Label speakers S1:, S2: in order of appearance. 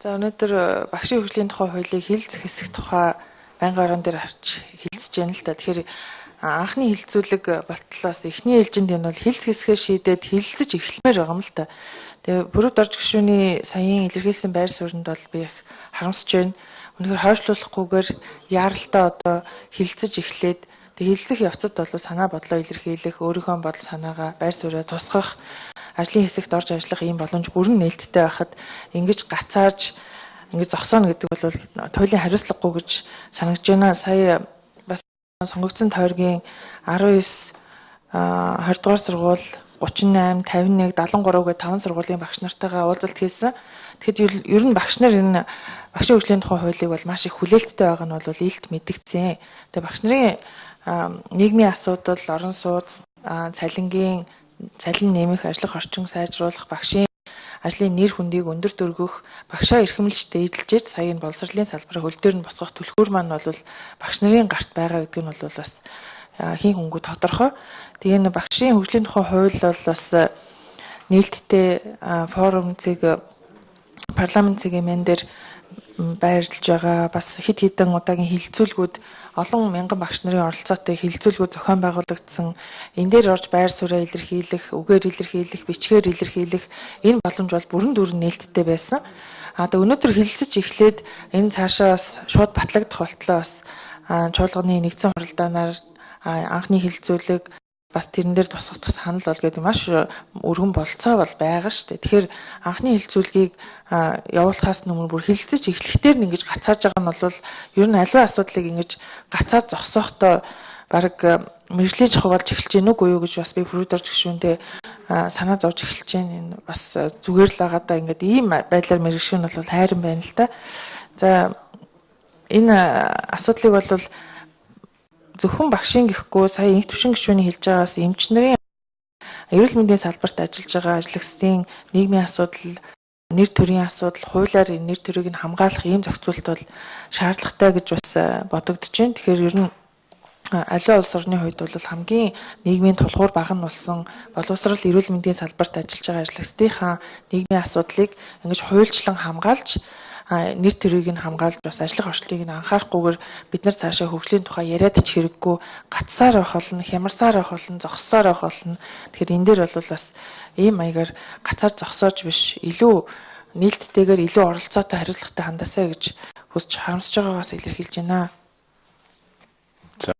S1: За өнөөдөр багшийн хөгжлийн тухай хуулийг хилцэх хэсэг тухай байнгын орон дээр авч хилцэж байна л да. Тэгэхээр анхны хилцүүлэг болтлоос эхний ээлжинд энэ бол хилцэх хэсгээ шийдээд хилцэж эхлэмээр байгаа юм л да. Тэгээ бүрүүд орж гишүүний саяын илэрхийлсэн байр сууринд бол би их харамсаж байна. Үнэхээр хойшлуулахгүйгээр яаралтай одоо хилцэж эхлээд тэг хилцэх явцад бол санаа бодлоо илэрхийлэх, өөрийнхөө бодол санаагаа байр сууриа тусгах, ажлын хэсэгт орж ажиллах ийм боломж бүрэн нээлттэй байхад ингэж гацааж ингэж зогсооно гэдэг бол туйлын хариуцлагагүй гэж санагдж байна. Сая бас сонгогдсон тойргийн 19 20 дугаар сургууль 38, 51, 73 гэх 5 сургуулийн багш нартайгаа уулзалт хийсэн. Тэгэхэд ер нь багш нар энэ багшийн хөгжлийн тухай хуулийг бол маш их хүлээлттэй байгаа нь бол илт мэдгдсэн. Тэгээ багш нарын нийгмийн асуудал, орон сууц, цалин нэмэх, ажиллах орчин сайжруулах, багшийн ажлын нэр хүндийг өндөр дөргөх, багшаа эрхэмлж дээдлжээж сая энэ боловсролын салбараа хөл дээр нь босгох түлхүүр маань бол багш нарын гарт байгаа гэдэг нь бол бас хин хөнгө тодорхой. Тэгээ энэ багшийн хөгжлийн тухай хууль бол бас нээлттэй форум цэг парламент цэгийн мен дээр байрлаж байгаа. Бас хэд хэдэн удаагийн хилцүүлгүүд олон мянган багш нарын оролцоотой хилцүүлгүүд зохион байгуулагдсан. Энэ дээр орж байр сууриа илэрхийлэх, үгээр илэрхийлэх, бичгээр илэрхийлэх энэ боломж бол бүрэн дүүрэн нээлттэй байсан. Өнөөдөр хилцэж эхлээд энэ цаашаа бас шууд батлагдах болтлоо бас чуулганы нэгдсэн хуралдаанаар анхны хилцүүлэг бас тэрэн дээр тусгах санал бол гэдэг маш өргөн болцоо бол байгаа шүү дээ. Тэгэхээр анхны хилцүүлгийг явуулахаас өмнө бүр хилцэж эхлэхдээ нь ингэж гацааж байгаа нь бол ер нь аливаа асуудлыг ингэж гацаад зогсоохтой баг мэрэгжлийн чухал болж эхэлж гэнэ үгүй юу гэж бас би бүрүүд орж гишүүндээ санаа зовж эхэлж байна. Энэ бас зүгээр л байгаа даа ингээд ийм байдлаар мэрэгшин нь бол хайран байна л да. За энэ асуудлыг бол зөвхөн багшийн гэхгүй сая инх төвшин гишүүний хэлж байгаас эмч нарын эрүүл мэндийн салбарт ажиллаж байгаа ажлагчдын нийгмийн асуудал, нэр төрийн асуудал, хуулиар нэр төрийг нь хамгаалах ийм зохицуулт бол шаардлагатай гэж бас бодогдож байна. Тэгэхээр ер нь аливаа улс орны хувьд бол хамгийн нийгмийн тулгуур бага нь болсон боловсрол эрүүл мэндийн салбарт ажиллаж байгаа ажлагчдынхаа нийгмийн асуудлыг ингэж хуульчлан хамгаалж нэр төрийг нь хамгаалж бас ажиллах орчлыг нь анхаарахгүйгээр бид нар цаашаа хөгжлийн тухай яриад ч хэрэггүй гацсаар байх болно, хямарсаар байх болно, зогссоор байх болно. Тэгэхээр энэ дээр бол бас ийм маягаар гацаар зогсоож биш илүү нээлттэйгээр илүү оролцоотой хариуцлагатай хандаасаа гэж хүсч харамсаж байгаагаас илэрхийлж байна.